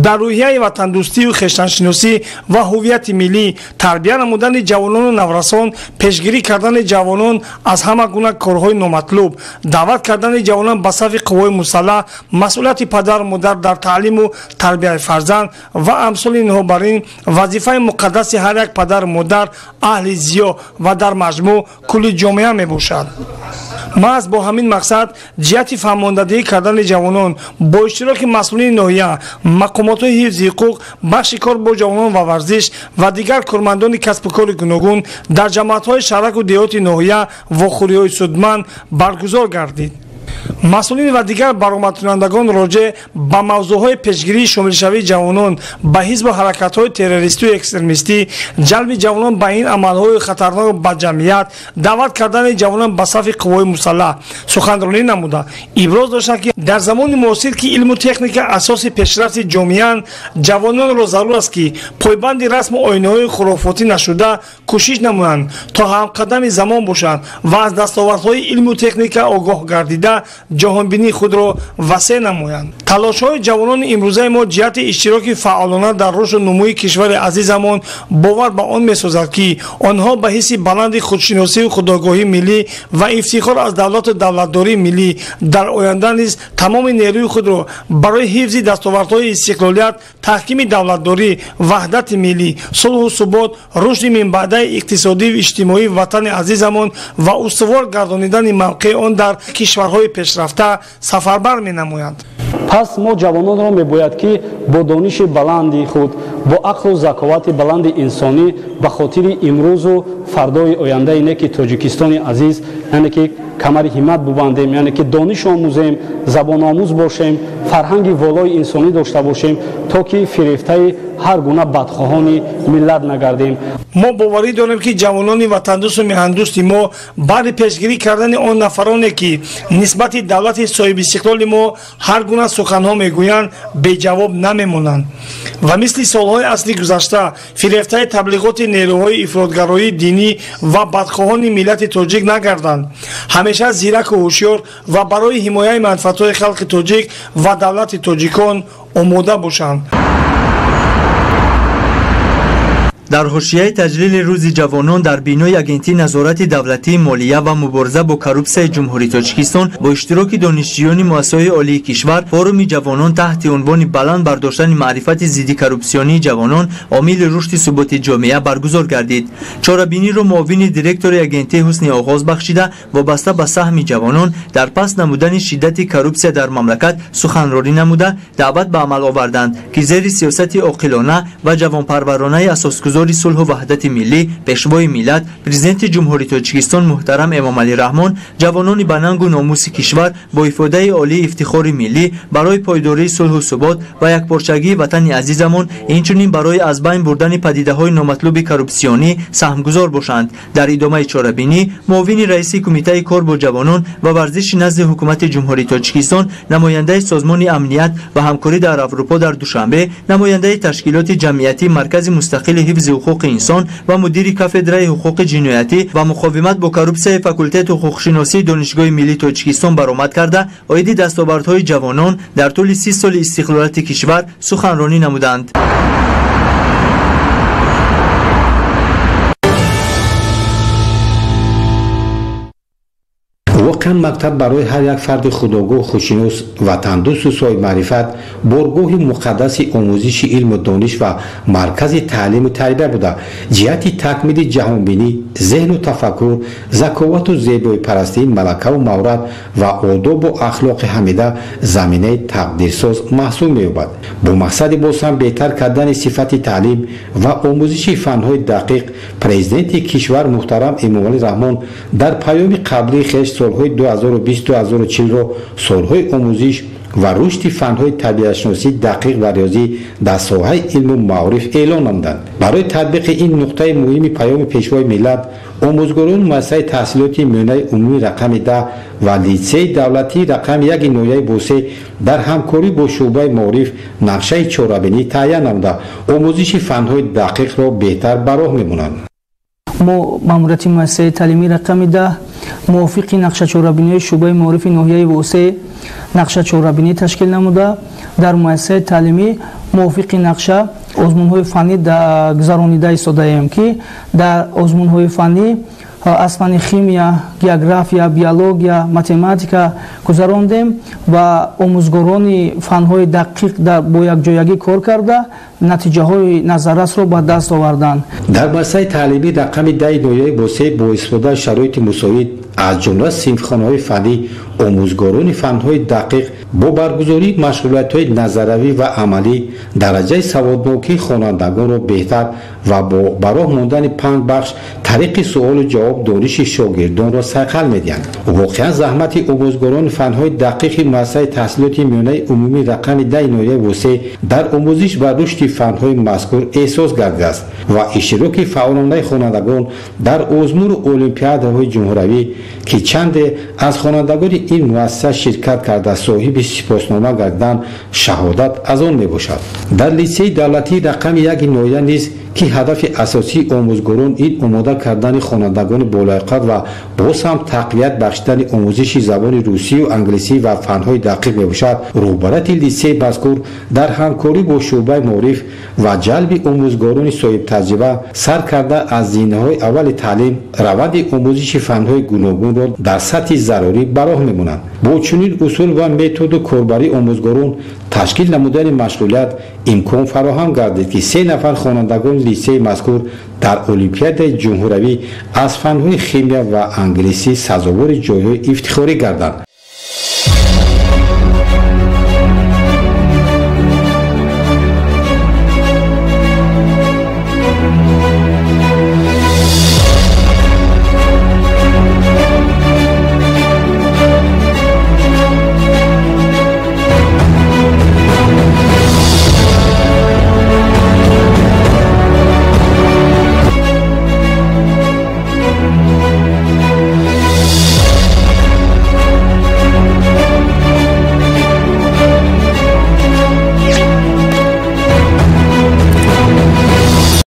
дар рӯҳияи ватандӯстию хештаншиносӣ ва ҳуввияти миллӣ тарбия намудани ҷавонону наврасон, пешгирӣ кардани ҷавонон аз ҳама гуна корҳои номатлуб, даъват кардани ҷавонон ба сафи қуввои мусаллаҳ, масъулияти падару модар дар таълиму тарбияи фарзанд ва амсоли инҳо бар ин вазифаи муқаддаси ҳар як падару модар, аҳли зиё ва дар маҷмӯъ кулли ҷомеа мебошад. маҳз бо ҳамин мақсад ҷиҳати фаҳмондадиҳӣ кардани ҷавонон бо иштироки масъулини ноҳия, мақомотҳои ҳифзи ҳуқуқ, бахши кор бо ҷавонон ва варзиш ва дигар кормандони касбу кори гуногун дар ҷамоатҳои шаҳраку деҳоти ноҳия вохӯриҳои судманд баргузор гардид. масъулин ва дигар баромадкунандагон роҷеъ ба мавзӯъҳои пешгирии шомилшавии ҷавонон ба ҳизбу ҳаракатҳои террористию экстремистӣ, ҷалби ҷавонон ба ин амалҳои хатарнок ба ҷамъият, даъват кардани ҷавонон ба сафи қуввои мусаллаҳ суханронӣ намуда иброз доштанд ки дар замони муосир ки илму техника асоси пешрафти ҷомеаанд, ҷавононро зарур аст ки пойбанди расму оинаҳои хурофотӣ нашуда кӯшиш намоянд то ҳамқадами замон бошанд ва аз дастовардҳои илму техника огоҳ гардида ҷаҳонбинии худро васеъ намоянд. талошҳои ҷавонони имрӯзаи мо ҷиҳати иштироки фаъолона дар рушду нумӯи кишвари азизамон бовар ба он месозад ки онҳо ба ҳисси баланди худшиносию худогоҳии миллӣ ва ифтихор аз давлату давлатдории миллӣ дар оянда низ тамоми нерӯи худро барои ҳифзи дастовардҳои истиқлолият, таҳкими давлатдорӣ, ваҳдати миллӣ, сулҳу субот, рушди минбаъдаи иқтисодиву иҷтимоии ватани азизамон ва устувор гардонидани мавқеи он дар кишварҳои пешрафта сафарбар менамоянд. пас мо ҷавононро мебояд ки бо дониши баланди худ, бо ақлу заковати баланди инсонӣ ба хотири имрӯзу фардои ояндаи неки тоҷикистони азиз, яъне ки камари ҳиммат бубандем, яъне ки дониш омӯзем, забономӯз бошем, фарҳанги волои инсонӣ дошта бошем, то ки фирефтаи ҳар гуна бадхоҳони миллат нагардем. мо боварӣ дорем ки ҷавонони ватандӯсту меҳандӯсти мо баъди пешгирӣ кардани он нафароне ки нисбати давлати соҳибистиқлоли мо ҳар гуна суханҳо мегӯянд беҷавоб намемонанд ва мисли солҳои асри гузашта фирефтаи таблиғоти нерӯҳои ифротгароии динӣ ва бадхоҳони миллати тоҷик нагарданд. ҳамеша зираку ҳушёр ва барои ҳимояи манфиатҳои халқи тоҷик ва давлати тоҷикон омода бошанд. дар ҳошияи таҷлили рӯзи ҷавонон дар бинои агентии назорати давлатии молия ва мубориза бо коррупсияи ҷумҳурии Тоҷикистон бо иштироки донишҷӯёни муассисаҳои олии кишвар форуми ҷавонон таҳти унвони баланд бардоштани маърифати зидди коррупсионии ҷавонон омили рушди суботи ҷомеа баргузор гардид. чорабиниро муовини директори агентии ҳусни оғоз бахшида вобаста ба саҳми ҷавонон дар паст намудани шиддати коррупсия дар мамлакат суханронӣ намуда даъват ба амал оварданд ки зери сиёсати оқилона ва ҷавонпарваронаи асосгузор сулҳу ваҳдати миллӣ пешвои миллат президенти ҷумҳурии Тоҷикистон муҳтарам Эмомалӣ Раҳмон ҷавонони ба нангу номуси кишвар бо ифодаи олии ифтихори миллӣ барои пойдории сулҳу субот ва якпорчагии ватани азизамон инчунин барои аз байн бурдани падидаҳои номатлуби коррупсионӣ саҳмгузор бошанд. дар идомаи чорабинӣ муовини раиси кумитаи кор бо ҷавонон ва варзиши назди ҳукумати ҷумҳурии Тоҷикистон, намояндаи созмони амният ва ҳамкорӣ дар Аврупо дар Душанбе, намояндаи ташкилоти ҷамъиятӣ маркази мустақили ҳифзи ҳуқуқи инсон ва мудири кафедраи ҳуқуқи ҷиноятӣ ва муқовимат бо коррупсияи факултети ҳуқуқшиносии Донишгоҳи миллии Тоҷикистон баромад карда оиди дастовардҳои ҷавонон дар тӯли 30 соли истиқлолияти кишвар суханронӣ намуданд. واقعا مکتب برای هر یک فرد خودآگاه خوششناس وطندوست و صاحب معرفت بارگاه مقدس آموزش علم و دانش و مرکز تعلیم و تربیت بوده. جهت تکمیل جهانبینی، ذهن و تفکر، ذکاوت و زیبایی پرستی، ملکه و مورد و آداب و اخلاق حمیده زمینه تقدیرساز محسوب می‌یابد. با مقصد بازهم بهتر کردن صفت تعلیم و آموزش فن‌های دقیق، پرزیدنت کشور محترم امامعلی رحمان در پیام قبلی خیش سالهای 2020-2040 را سالهای آموزش و رشد فن‌های طبیعت‌شناسی دقیق و ریاضی در ساحه علم و معارف اعلان نمودند. برای تطبیق این نقطه مهم پیام پیشوای ملت، آموزگاران مؤسسه تحصیلات میانه عمومی رقم 10 و لیسه دولتی رقم 1 نویه بوسه در همکاری با شعبه معارف نقشه چهاربینی تعیین نموده آموزش فن‌های دقیق را بهتر به راه می‌برند. ما ماموریت مؤسسه تعلیمی رقم 10 موافق نقشه چهاربینی شعبه معارف ناحیه بوسه نقشه چهاربینی تشکیل نموده در مؤسسه تعلیمی мувофиқи нақша озмунҳои фанӣ гузаронида истодаем ки дар озмунҳои фанӣ аз фани химия, география, биология, математика гузарондем ва омӯзгорони фанҳои дақиқ бо якҷоягӣ кор карда натиҷаҳои назаррасро ба даст оварданд. дар масъалаи таълимӣ рақами 10 ноябр бо истифодаи шароити мусоид аз ҷумла синфхонаҳои фанӣ омӯзгорони фанҳои дақиқ бо баргузории машғулиятҳои назаравӣ ва амалӣ дараҷаи саводнокии хонандагонро беҳтар ва бо бароҳ мондани пандбахш тариқи суолу ҷавоб дониши шогирдонро сайқал медиҳанд. воқеан заҳмати омӯзгорони фанҳои дақиқи муассисаи таҳсилоти миёнаи умумӣ рақами 10 ноябр дар омӯзиш ва рушди фанҳои мазкур эҳсос гардидааст ва иштироки фаъолонаи хонандагон дар озмуну олимпиадаҳои ҷумҳуравӣ ки чанде аз хонандагони ин муассиса ширкат карда соҳиби сипоснома гардиданд шаҳодат аз он мебошад. дар литсеи давлатии рақами 1 ноябр низ ки ҳадафи асосии омӯзгорон ин омода кардани хонандагони болоиққат ва боз ҳам тақвият бахшидани омӯзиши забони русию англисӣ ва фанҳои дақиқ мебошад, роҳбарати литсеи мазкур дар ҳамкорӣ бо шуъбаи маориф ва ҷалби омӯзгорони соҳибтаҷриба сар карда аз зинаҳои аввали таълим раванди омӯзиши фанҳои гуногунро дар сатҳи зарурӣ ба роҳ мемонанд. бо чунин усул ва методу корбарии омӯзгорон ташкил намудани машғулият имкон фароҳам гардид ки 3 нафар хонандагони литсеи мазкур дар олимпиадаи ҷумҳуравӣ аз фанҳои химия ва англисӣ сазовори ҷойҳои ифтихорӣ гарданд.